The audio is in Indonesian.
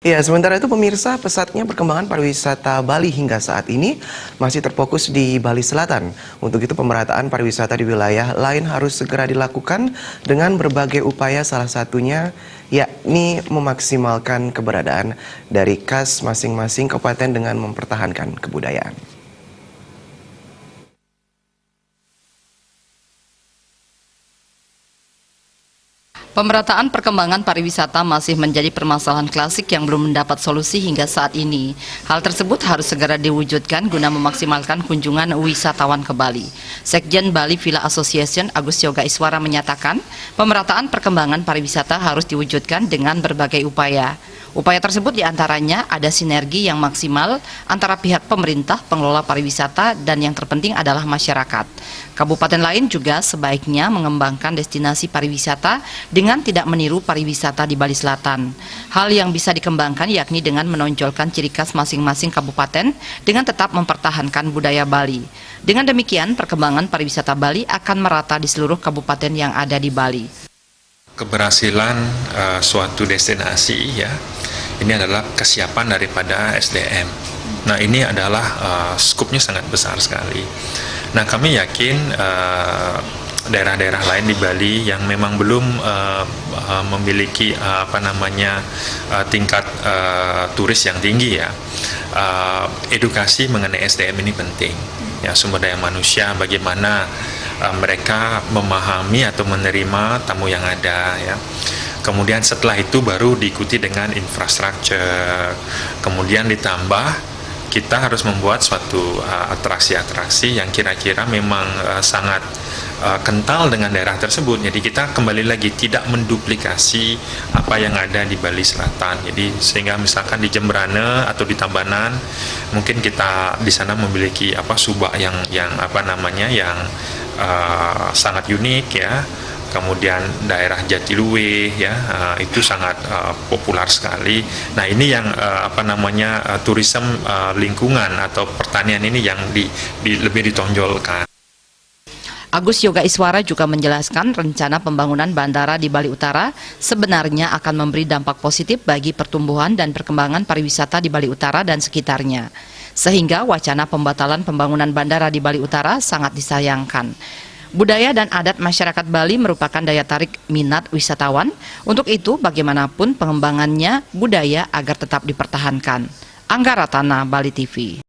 Ya, sementara itu pemirsa, pesatnya perkembangan pariwisata Bali hingga saat ini masih terfokus di Bali Selatan. Untuk itu pemerataan pariwisata di wilayah lain harus segera dilakukan dengan berbagai upaya, salah satunya yakni memaksimalkan keberadaan dari khas masing-masing kabupaten dengan mempertahankan kebudayaan. Pemerataan perkembangan pariwisata masih menjadi permasalahan klasik yang belum mendapat solusi hingga saat ini. Hal tersebut harus segera diwujudkan guna memaksimalkan kunjungan wisatawan ke Bali. Sekjen Bali Villa Association Agus Yoga Iswara menyatakan, pemerataan perkembangan pariwisata harus diwujudkan dengan berbagai upaya. Upaya tersebut diantaranya ada sinergi yang maksimal antara pihak pemerintah, pengelola pariwisata, dan yang terpenting adalah masyarakat. Kabupaten lain juga sebaiknya mengembangkan destinasi pariwisata dengan tidak meniru pariwisata di Bali Selatan. Hal yang bisa dikembangkan yakni dengan menonjolkan ciri khas masing-masing kabupaten dengan tetap mempertahankan budaya Bali. Dengan demikian, perkembangan pariwisata Bali akan merata di seluruh kabupaten yang ada di Bali. Keberhasilan suatu destinasi ya, ini adalah kesiapan daripada SDM. Nah, ini adalah skupnya sangat besar sekali. Nah, kami yakin daerah-daerah lain di Bali yang memang belum memiliki tingkat turis yang tinggi ya, edukasi mengenai SDM ini penting. Ya, sumber daya manusia, bagaimana mereka memahami atau menerima tamu yang ada ya. Kemudian setelah itu baru diikuti dengan infrastruktur. Kemudian ditambah kita harus membuat suatu atraksi-atraksi yang kira-kira memang sangat kental dengan daerah tersebut. Jadi kita kembali lagi tidak menduplikasi apa yang ada di Bali Selatan. Jadi sehingga misalkan di Jembrane atau di Tabanan mungkin kita di sana memiliki subak yang sangat unik ya. Kemudian daerah Jatiluwe ya, itu sangat populer sekali. Nah, ini yang turisme lingkungan atau pertanian ini yang lebih ditonjolkan. Agus Yoga Iswara juga menjelaskan rencana pembangunan bandara di Bali Utara sebenarnya akan memberi dampak positif bagi pertumbuhan dan perkembangan pariwisata di Bali Utara dan sekitarnya. Sehingga wacana pembatalan pembangunan bandara di Bali Utara sangat disayangkan. Budaya dan adat masyarakat Bali merupakan daya tarik minat wisatawan. Untuk itu, bagaimanapun pengembangannya budaya agar tetap dipertahankan. Angga Ratana, Bali TV.